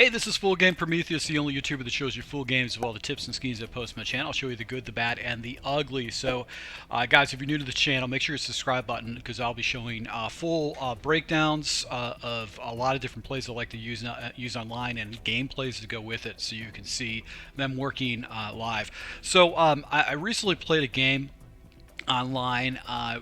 Hey, this is Full Game Prometheus, the only YouTuber that shows you full games of all the tips and schemes I post on my channel. I'll show you the good, the bad, and the ugly. So, guys, if you're new to the channel, make sure you hit the subscribe button because I'll be showing full breakdowns of a lot of different plays I like to use online and gameplays to go with it, so you can see them working live. So, I recently played a game online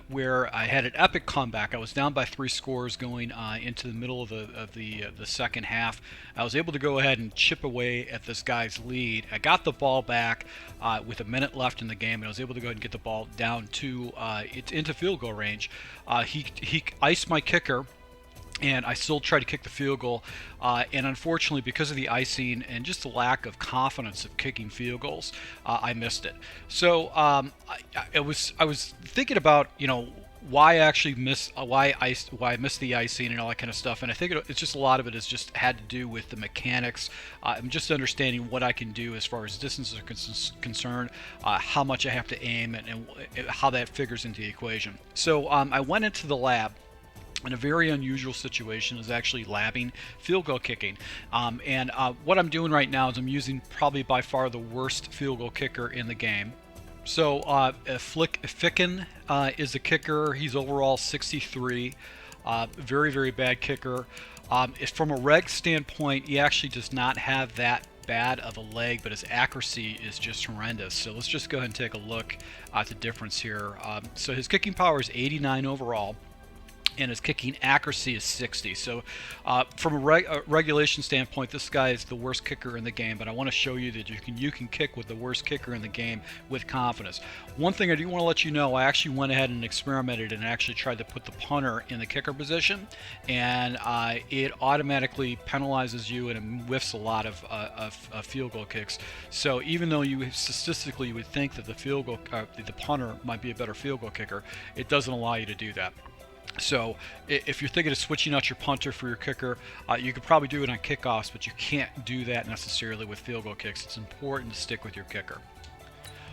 where I had an epic comeback. I was down by 3 scores going into the middle of the second half. I was able to go ahead and chip away at this guy's lead. I got the ball back with a minute left in the game, and I was able to go ahead and get the ball down to into field goal range. He iced my kicker, and I still tried to kick the field goal, and unfortunately, because of the icing and just the lack of confidence of kicking field goals, I missed it. So I was thinking about why I actually why I missed the icing and all that kind of stuff, and I think it's just a lot of it is just had to do with the mechanics. I'm just understanding what I can do as far as distances are concerned, how much I have to aim, and how that figures into the equation. So I went into the lab. And a very unusual situation is actually labbing field goal kicking. What I'm doing right now is I'm using probably by far the worst field goal kicker in the game. So Ficken is the kicker. He's overall 63. Very, very bad kicker. From a reg standpoint, he actually does not have that bad of a leg, but his accuracy is just horrendous. So let's just go ahead and take a look at the difference here. So his kicking power is 89 overall, and his kicking accuracy is 60. So from a regulation standpoint, this guy is the worst kicker in the game, but I want to show you that you can kick with the worst kicker in the game with confidence. One thing I do want to let you know, I actually went ahead and experimented and actually tried to put the punter in the kicker position, and it automatically penalizes you and it whiffs a lot of field goal kicks. So even though statistically you would think that the punter might be a better field goal kicker, it doesn't allow you to do that. So if you're thinking of switching out your punter for your kicker, you could probably do it on kickoffs, but you can't do that necessarily with field goal kicks. It's important to stick with your kicker.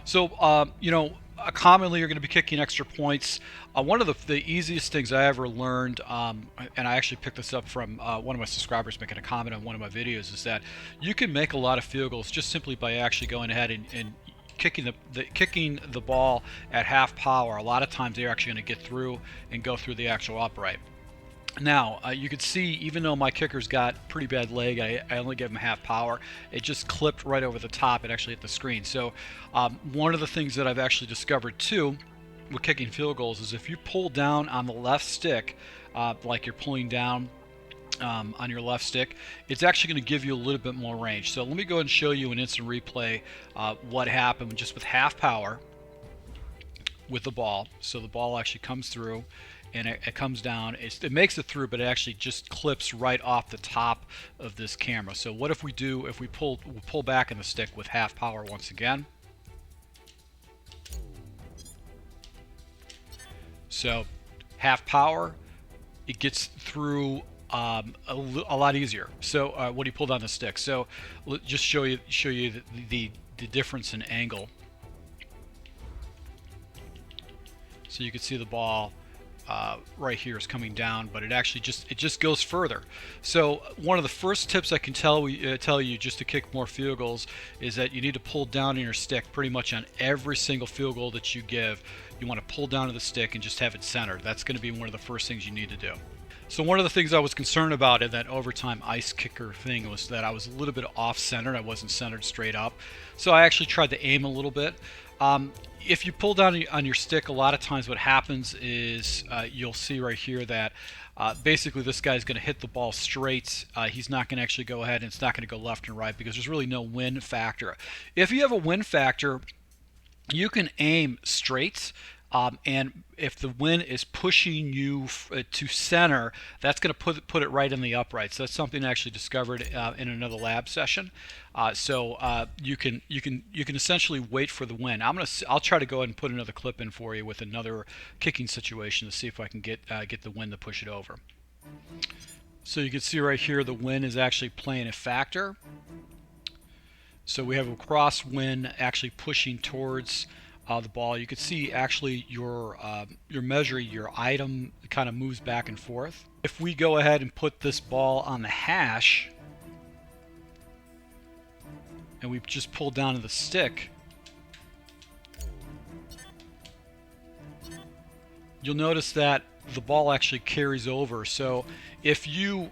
So, commonly you're going to be kicking extra points. One of the easiest things I ever learned, and I actually picked this up from one of my subscribers making a comment on one of my videos, is that you can make a lot of field goals just simply by actually going ahead and kicking the ball at half power. A lot of times they're actually going to get through and go through the actual upright. Now you can see, even though my kicker's got pretty bad leg, I only gave him half power. It just clipped right over the top and actually hit the screen. So one of the things that I've actually discovered too with kicking field goals is if you pull down on the left stick, like you're pulling down on your left stick, it's actually going to give you a little bit more range. So let me go ahead and show you an instant replay what happened just with half power with the ball. So the ball actually comes through and it comes down. It makes it through, but it actually just clips right off the top of this camera. So what if we pull back on the stick with half power once again. So half power, it gets through a lot easier. So when you pull down the stick, so just show you the difference in angle. So you can see the ball right here is coming down, but it actually just goes further. So one of the first tips I can tell you just to kick more field goals is that you need to pull down on your stick pretty much on every single field goal that you give. You want to pull down to the stick and just have it centered. That's going to be one of the first things you need to do. So one of the things I was concerned about in that overtime ice kicker thing was that I was a little bit off-centered. I wasn't centered straight up. So I actually tried to aim a little bit. If you pull down on your stick, a lot of times what happens is you'll see right here that basically this guy's going to hit the ball straight. He's not going to actually go ahead, and it's not going to go left and right because there's really no wind factor. If you have a wind factor, you can aim straight. And if the wind is pushing you to center, that's going to put it right in the upright. So that's something I actually discovered in another lab session. You can essentially wait for the wind. I'll try to go ahead and put another clip in for you with another kicking situation to see if I can get the wind to push it over. So you can see right here the wind is actually playing a factor. So we have a crosswind actually pushing towards the ball. You can see actually your measure, your item kind of moves back and forth. If we go ahead and put this ball on the hash, and we just pull down to the stick, you'll notice that the ball actually carries over. So if you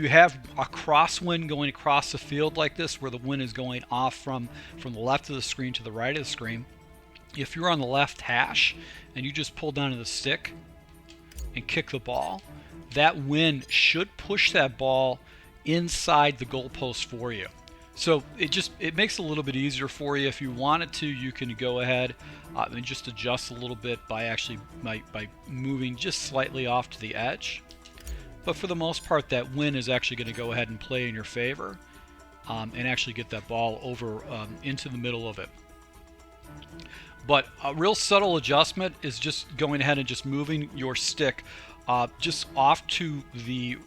have a crosswind going across the field like this, where the wind is going off from the left of the screen to the right of the screen, if you're on the left hash and you just pull down to the stick and kick the ball, that wind should push that ball inside the goalpost for you. So it makes it a little bit easier for you. If you wanted to, you can go ahead and just adjust a little bit by by moving just slightly off to the edge. But for the most part, that wind is actually going to go ahead and play in your favor and actually get that ball over into the middle of it. But a real subtle adjustment is just going ahead and just moving your stick just off to the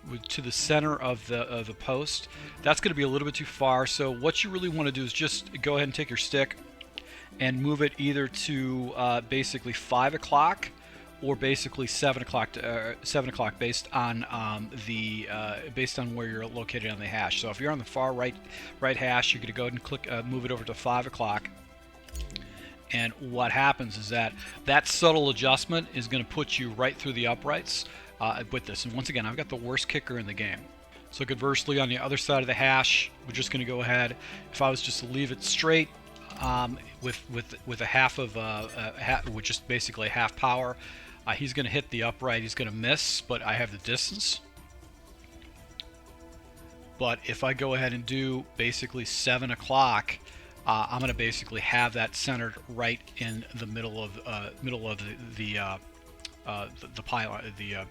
center of the post. That's going to be a little bit too far. So what you really want to do is just go ahead and take your stick and move it either to basically 5 o'clock or basically 7 o'clock. 7 o'clock based on based on where you're located on the hash. So if you're on the far right hash, you're going to go ahead and click move it over to 5 o'clock. And what happens is that subtle adjustment is going to put you right through the uprights with this. And once again, I've got the worst kicker in the game. So conversely, on the other side of the hash, we're just going to go ahead. If I was just to leave it straight with a half of with just basically half power, he's going to hit the upright. He's going to miss, but I have the distance. But if I go ahead and do basically 7 o'clock, I'm going to basically have that centered right in the middle of the pylon, the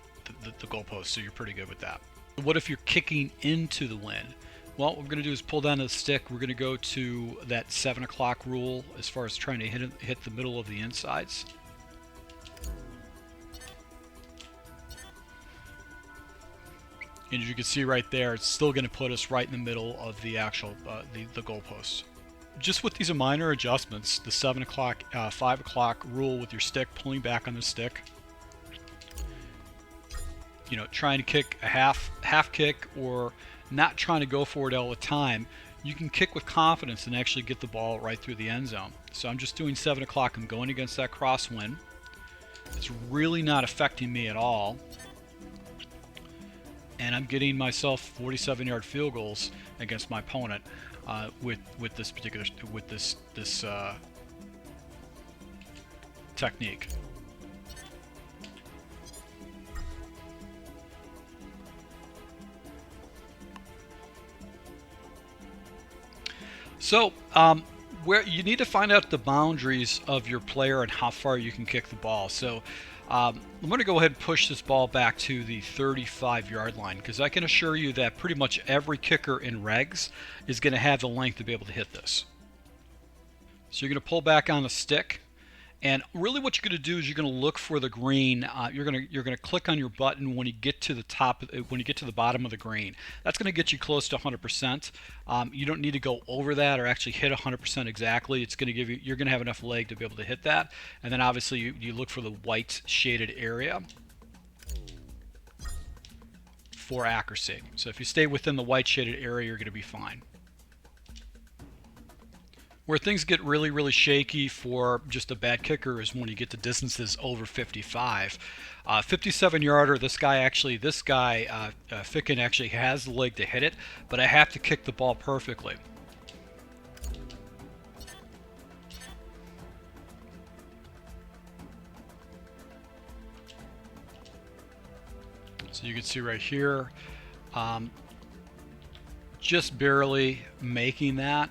goalpost. So you're pretty good with that. What if you're kicking into the wind? Well, what we're going to do is pull down the stick. We're going to go to that 7 o'clock rule as far as trying to hit the middle of the insides. And as you can see right there, it's still going to put us right in the middle of the actual the goalpost. Just with these minor adjustments, the 7 o'clock, 5 o'clock rule with your stick, pulling back on the stick, you know, trying to kick a half kick or not trying to go for it all the time, you can kick with confidence and actually get the ball right through the end zone. So I'm just doing 7 o'clock. I'm going against that crosswind. It's really not affecting me at all. And I'm getting myself 47-yard field goals against my opponent with this particular technique. So where you need to find out the boundaries of your player and how far you can kick the ball. So I'm going to go ahead and push this ball back to the 35-yard line, because I can assure you that pretty much every kicker in regs is going to have the length to be able to hit this. So you're going to pull back on the stick, and really what you're going to do is you're going to look for the green. You're going to click on your button when you get to the top, when you get to the bottom of the green. That's going to get you close to 100%. You don't need to go over that or actually hit 100% exactly. It's going to give you, you're going to have enough leg to be able to hit that. And then obviously you look for the white shaded area for accuracy. So if you stay within the white shaded area, you're going to be fine. Where things get really, really shaky for just a bad kicker is when you get to distances over 55. 57-yarder, this guy, Ficken actually has the leg to hit it, but I have to kick the ball perfectly. So you can see right here, just barely making that.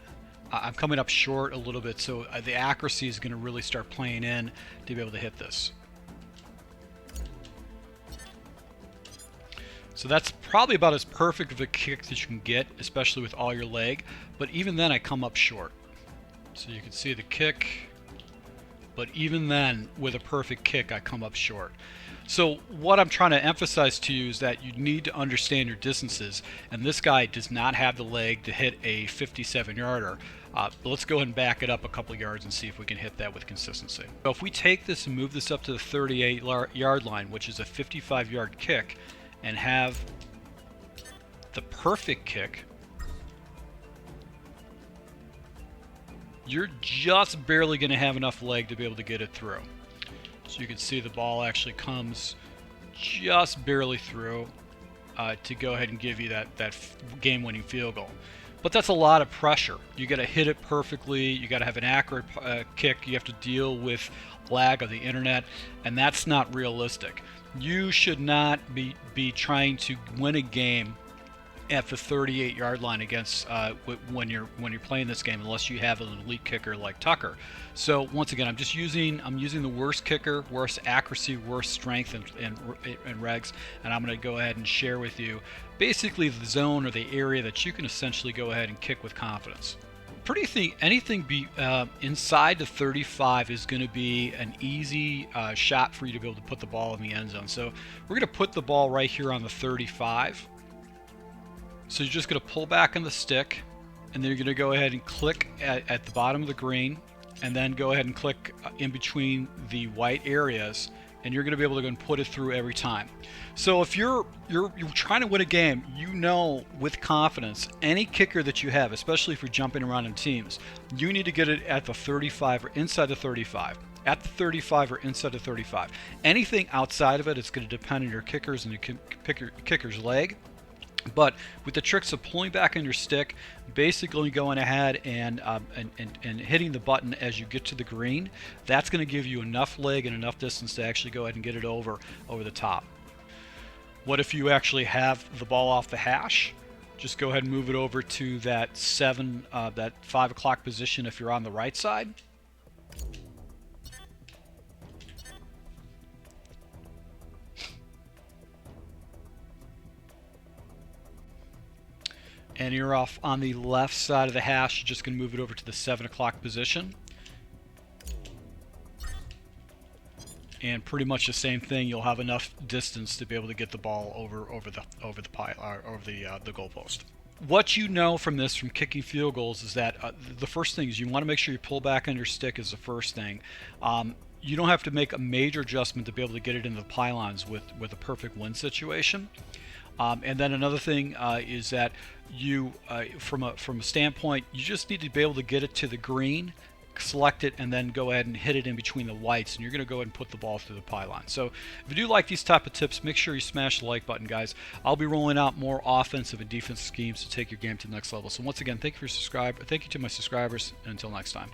I'm coming up short a little bit, so the accuracy is going to really start playing in to be able to hit this. So that's probably about as perfect of a kick that you can get, especially with all your leg, but even then I come up short. So you can see the kick, but even then with a perfect kick I come up short. So what I'm trying to emphasize to you is that you need to understand your distances, and this guy does not have the leg to hit a 57-yarder. But let's go ahead and back it up a couple yards and see if we can hit that with consistency. So if we take this and move this up to the 38-yard line, which is a 55-yard kick, and have the perfect kick, you're just barely going to have enough leg to be able to get it through. So you can see the ball actually comes just barely through to go ahead and give you that game-winning field goal. But that's a lot of pressure. You got to hit it perfectly. You got to have an accurate kick. You have to deal with lag of the internet, and that's not realistic. You should not be trying to win a game at the 38-yard line against when you're playing this game, unless you have an elite kicker like Tucker. So once again, I'm using the worst kicker, worst accuracy, worst strength and regs, and I'm going to go ahead and share with you basically the zone or the area that you can essentially go ahead and kick with confidence. Anything inside the 35 is going to be an easy shot for you to be able to put the ball in the end zone. So we're going to put the ball right here on the 35. So you're just going to pull back on the stick, and then you're going to go ahead and click at the bottom of the green, and then go ahead and click in between the white areas, and you're going to be able to go and put it through every time. So if you're trying to win a game, you know with confidence any kicker that you have, especially if you're jumping around in teams, you need to get it at the 35 or inside the 35. At the 35 or inside the 35. Anything outside of it, it's going to depend on your kickers and your kicker's leg. But with the tricks of pulling back on your stick, basically going ahead and hitting the button as you get to the green, that's going to give you enough leg and enough distance to actually go ahead and get it over the top. What if you actually have the ball off the hash? Just go ahead and move it over to that 5 o'clock position if you're on the right side. And you're off on the left side of the hash. You're just going to move it over to the 7 o'clock position. And pretty much the same thing. You'll have enough distance to be able to get the ball over the goalpost. What you know from this, from kicking field goals, is that the first thing is you want to make sure you pull back on your stick is the first thing. You don't have to make a major adjustment to be able to get it into the pylons with a perfect win situation. And then another thing is that you, from a standpoint, you just need to be able to get it to the green, select it, and then go ahead and hit it in between the whites, and you're going to go ahead and put the ball through the pylon. So if you do like these type of tips, make sure you smash the like button, guys. I'll be rolling out more offensive and defensive schemes to take your game to the next level. So once again, thank you to my subscribers, and until next time.